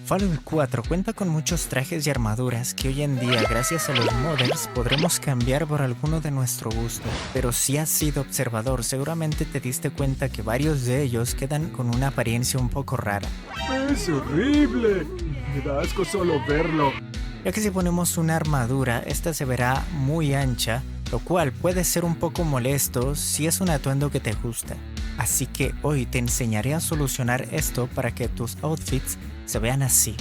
Fallout 4 cuenta con muchos trajes y armaduras que hoy en día, gracias a los modders, podremos cambiar por alguno de nuestro gusto. Pero si has sido observador, seguramente te diste cuenta que varios de ellos quedan con una apariencia un poco rara. ¡Es horrible! Me da asco solo verlo. Ya que si ponemos una armadura, esta se verá muy ancha, lo cual puede ser un poco molesto si es un atuendo que te gusta. Así que hoy te enseñaré a solucionar esto para que tus outfits se vean así.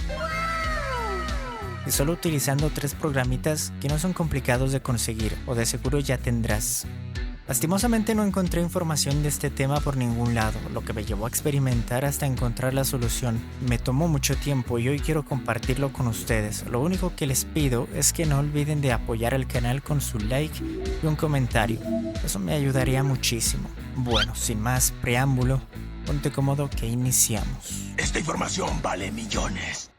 Y solo utilizando 3 programitas que no son complicados de conseguir, o de seguro ya tendrás. Lastimosamente no encontré información de este tema por ningún lado, lo que me llevó a experimentar hasta encontrar la solución. Me tomó mucho tiempo y hoy quiero compartirlo con ustedes. Lo único que les pido es que no olviden de apoyar al canal con su like y un comentario. Eso me ayudaría muchísimo. Bueno, sin más preámbulo, ponte cómodo que iniciamos. Esta información vale millones.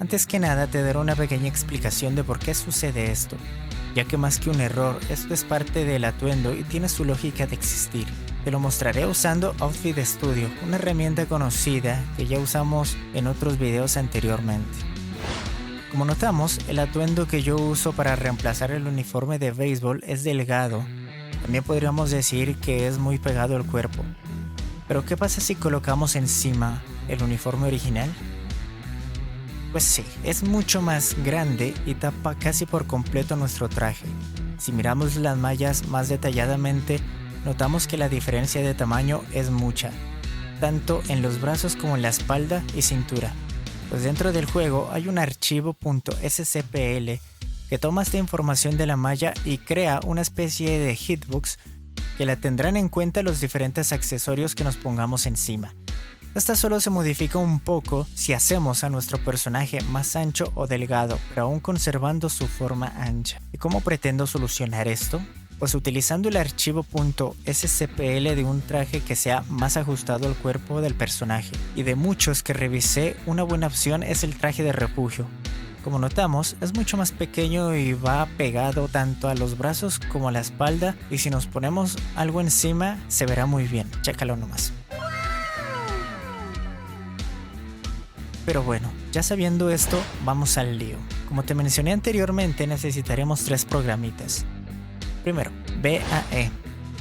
Antes que nada te daré una pequeña explicación de por qué sucede esto, ya que más que un error, esto es parte del atuendo y tiene su lógica de existir. Te lo mostraré usando Outfit Studio, una herramienta conocida que ya usamos en otros videos anteriormente. Como notamos, el atuendo que yo uso para reemplazar el uniforme de béisbol es delgado. También podríamos decir que es muy pegado al cuerpo. Pero ¿qué pasa si colocamos encima el uniforme original? Pues sí, es mucho más grande y tapa casi por completo nuestro traje. Si miramos las mallas más detalladamente, notamos que la diferencia de tamaño es mucha, tanto en los brazos como en la espalda y cintura. Pues dentro del juego hay un archivo .scpl que toma esta información de la malla y crea una especie de hitbox que la tendrán en cuenta los diferentes accesorios que nos pongamos encima. Esta solo se modifica un poco si hacemos a nuestro personaje más ancho o delgado, pero aún conservando su forma ancha. ¿Y cómo pretendo solucionar esto? Pues utilizando el archivo .scpl de un traje que sea más ajustado al cuerpo del personaje. Y de muchos que revisé, una buena opción es el traje de refugio. Como notamos, es mucho más pequeño y va pegado tanto a los brazos como a la espalda, y si nos ponemos algo encima se verá muy bien, chécalo nomás. Pero bueno, ya sabiendo esto, vamos al lío. Como te mencioné anteriormente, necesitaremos 3 programitas. Primero, BAE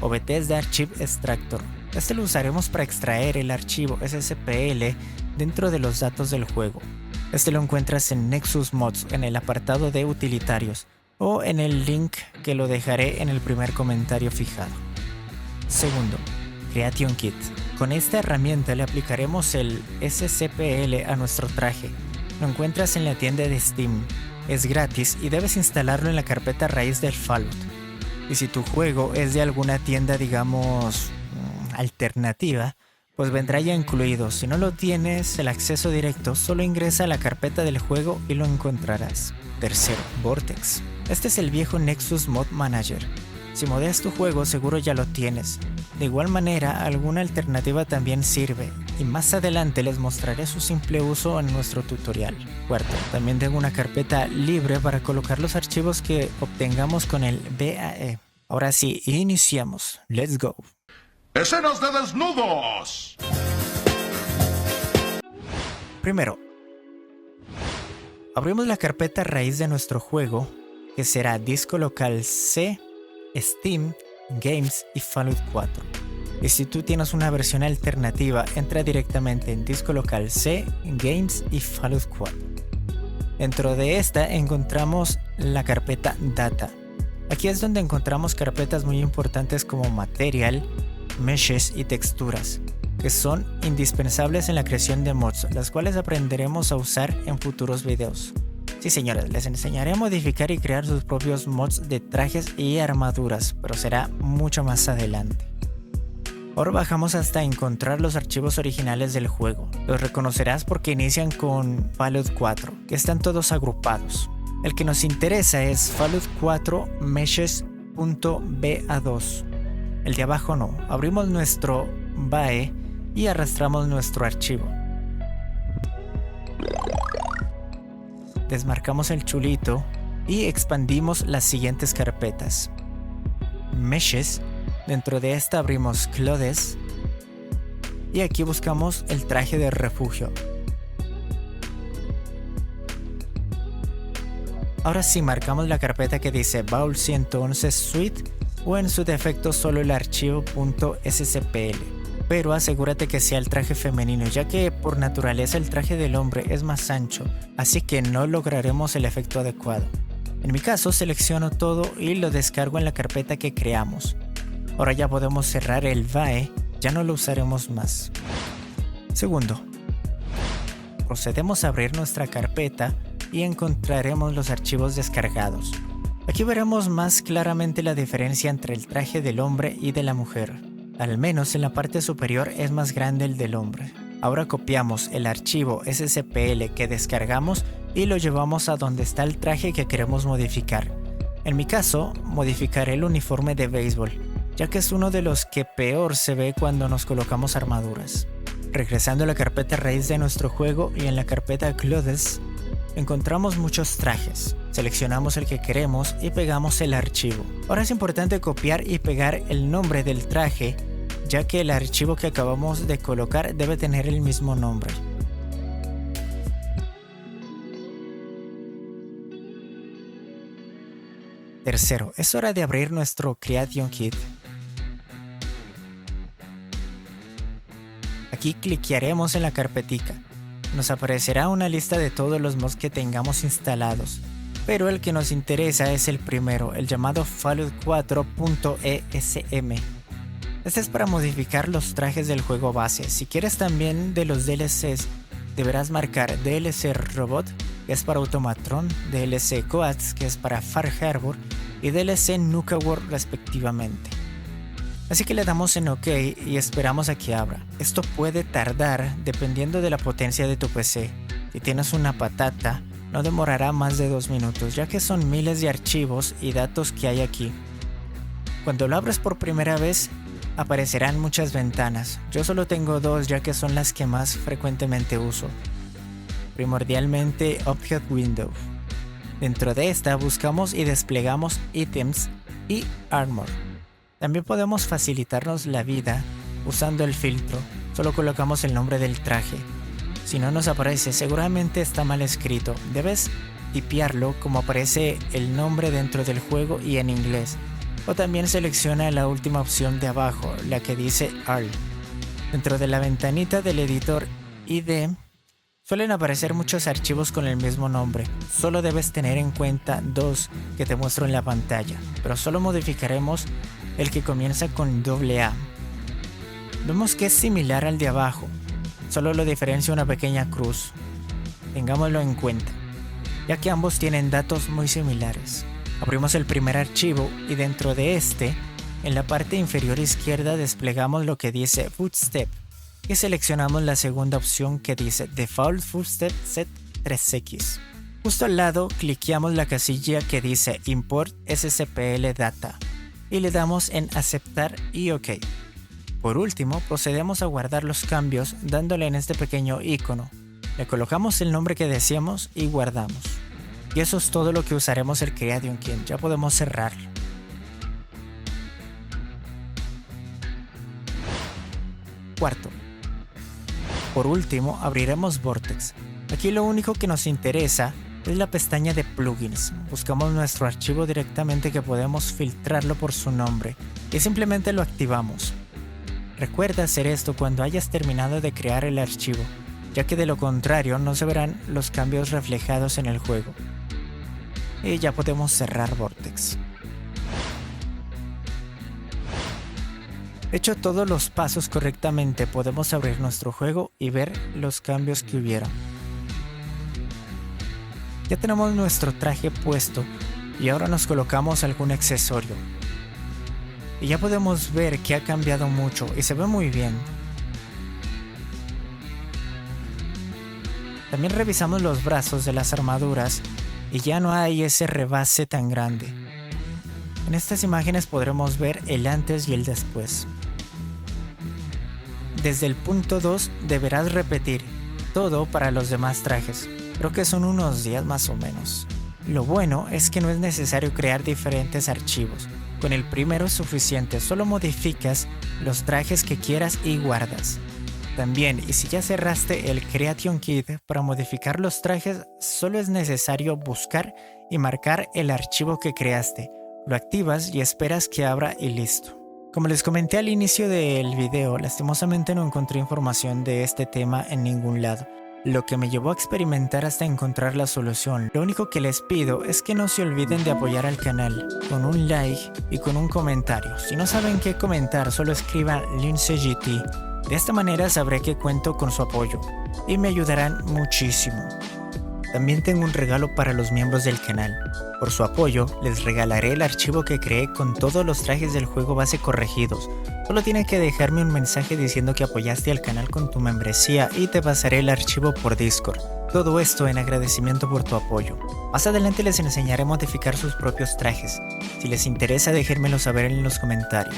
o Bethesda Archive Extractor. Este lo usaremos para extraer el archivo SSPL dentro de los datos del juego. Este lo encuentras en Nexus Mods en el apartado de utilitarios o en el link que lo dejaré en el primer comentario fijado. Segundo, Creation Kit. Con esta herramienta le aplicaremos el SCPL a nuestro traje. Lo encuentras en la tienda de Steam. Es gratis y debes instalarlo en la carpeta raíz del Fallout. Y si tu juego es de alguna tienda, digamos, alternativa, pues vendrá ya incluido. Si no lo tienes el acceso directo, solo ingresa a la carpeta del juego y lo encontrarás. Tercero, Vortex. Este es el viejo Nexus Mod Manager. Si modeas tu juego, seguro ya lo tienes. De igual manera, alguna alternativa también sirve, y más adelante les mostraré su simple uso en nuestro tutorial. Cuarto, también tengo una carpeta libre para colocar los archivos que obtengamos con el BAE. Ahora sí, iniciamos. Let's go. ¡Escenas de desnudos! Primero, abrimos la carpeta raíz de nuestro juego, que será disco local C, Steam, Games y Fallout 4. Y si tú tienes una versión alternativa, entra directamente en disco local C, Games y Fallout 4. Dentro de esta encontramos la carpeta Data. Aquí es donde encontramos carpetas muy importantes como Material, Meshes y Texturas, que son indispensables en la creación de mods, las cuales aprenderemos a usar en futuros videos. Sí señores, les enseñaré a modificar y crear sus propios mods de trajes y armaduras, pero será mucho más adelante. Ahora bajamos hasta encontrar los archivos originales del juego. Los reconocerás porque inician con Fallout 4, que están todos agrupados. El que nos interesa es Fallout 4 Meshes.ba2. El de abajo no. Abrimos nuestro BAE y arrastramos nuestro archivo. Desmarcamos el chulito y expandimos las siguientes carpetas. Meshes, dentro de esta abrimos Clothes y aquí buscamos el traje de refugio. Ahora sí marcamos la carpeta que dice Baúl 111 Suite o en su defecto solo el archivo .scpl. Pero asegúrate que sea el traje femenino, ya que por naturaleza el traje del hombre es más ancho, así que no lograremos el efecto adecuado. En mi caso selecciono todo y lo descargo en la carpeta que creamos. Ahora ya podemos cerrar el VAE, ya no lo usaremos más. Segundo, procedemos a abrir nuestra carpeta y encontraremos los archivos descargados. Aquí veremos más claramente la diferencia entre el traje del hombre y de la mujer. Al menos en la parte superior es más grande el del hombre. Ahora copiamos el archivo SCPL que descargamos y lo llevamos a donde está el traje que queremos modificar. En mi caso, modificaré el uniforme de béisbol, ya que es uno de los que peor se ve cuando nos colocamos armaduras. Regresando a la carpeta raíz de nuestro juego y en la carpeta Clothes, encontramos muchos trajes. Seleccionamos el que queremos y pegamos el archivo. Ahora es importante copiar y pegar el nombre del traje, ya que el archivo que acabamos de colocar debe tener el mismo nombre. Tercero, es hora de abrir nuestro Creation Kit. Aquí cliquearemos en la carpetica. Nos aparecerá una lista de todos los mods que tengamos instalados, pero el que nos interesa es el primero, el llamado Fallout 4.esm. Este es para modificar los trajes del juego base. Si quieres también de los DLCs, deberás marcar DLC Robot, que es para Automatron, DLC Coats, que es para Far Harbor, y DLC Nuka World respectivamente. Así que le damos en OK y esperamos a que abra. Esto puede tardar dependiendo de la potencia de tu PC. Si tienes una patata, no demorará más de 2 minutos, ya que son miles de archivos y datos que hay aquí. Cuando lo abres por primera vez, aparecerán muchas ventanas. Yo solo tengo 2, ya que son las que más frecuentemente uso. Primordialmente Object Window. Dentro de esta buscamos y desplegamos ítems y armor. También podemos facilitarnos la vida usando el filtro. Solo colocamos el nombre del traje. Si no nos aparece, seguramente está mal escrito. Debes tipearlo como aparece el nombre dentro del juego y en inglés. O también selecciona la última opción de abajo, la que dice ARL. Dentro de la ventanita del editor ID suelen aparecer muchos archivos con el mismo nombre. Solo debes tener en cuenta 2 que te muestro en la pantalla, pero solo modificaremos el que comienza con AA. Vemos que es similar al de abajo, solo lo diferencia una pequeña cruz. Tengámoslo en cuenta, ya que ambos tienen datos muy similares. Abrimos el primer archivo y dentro de este, en la parte inferior izquierda desplegamos lo que dice Footstep y seleccionamos la segunda opción que dice Default Footstep Set 3X. Justo al lado cliqueamos la casilla que dice Import SCPL Data y le damos en aceptar y OK. Por último, procedemos a guardar los cambios dándole en este pequeño icono. Le colocamos el nombre que deseamos y guardamos. Y eso es todo lo que usaremos el Creation Kit. Ya podemos cerrarlo. Cuarto. Por último, abriremos Vortex. Aquí lo único que nos interesa es la pestaña de plugins. Buscamos nuestro archivo directamente que podemos filtrarlo por su nombre y simplemente lo activamos. Recuerda hacer esto cuando hayas terminado de crear el archivo, ya que de lo contrario no se verán los cambios reflejados en el juego. Y ya podemos cerrar Vortex. Hecho todos los pasos correctamente, podemos abrir nuestro juego y ver los cambios que hubieron. Ya tenemos nuestro traje puesto y ahora nos colocamos algún accesorio. Y ya podemos ver que ha cambiado mucho y se ve muy bien. También revisamos los brazos de las armaduras y ya no hay ese rebase tan grande. En estas imágenes podremos ver el antes y el después. Desde el punto 2 deberás repetir todo para los demás trajes. Creo que son unos días más o menos. Lo bueno es que no es necesario crear diferentes archivos. Con el primero es suficiente, solo modificas los trajes que quieras y guardas. También, y si ya cerraste el Creation Kit para modificar los trajes, solo es necesario buscar y marcar el archivo que creaste. Lo activas y esperas que abra y listo. Como les comenté al inicio del video, lastimosamente no encontré información de este tema en ningún lado, lo que me llevó a experimentar hasta encontrar la solución. Lo único que les pido es que no se olviden de apoyar al canal con un like y con un comentario. Si no saben qué comentar, solo escriban LinceGT. De esta manera sabré que cuento con su apoyo y me ayudarán muchísimo. También tengo un regalo para los miembros del canal. Por su apoyo, les regalaré el archivo que creé con todos los trajes del juego base corregidos. Solo tienes que dejarme un mensaje diciendo que apoyaste al canal con tu membresía y te pasaré el archivo por Discord. Todo esto en agradecimiento por tu apoyo. Más adelante les enseñaré a modificar sus propios trajes. Si les interesa, déjenmelo saber en los comentarios.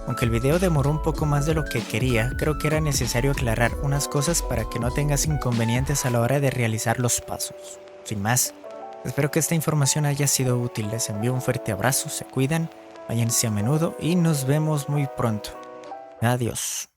Aunque el video demoró un poco más de lo que quería, creo que era necesario aclarar unas cosas para que no tengas inconvenientes a la hora de realizar los pasos. Sin más, espero que esta información haya sido útil. Les envío un fuerte abrazo, se cuidan, váyanse a menudo y nos vemos muy pronto. Adiós.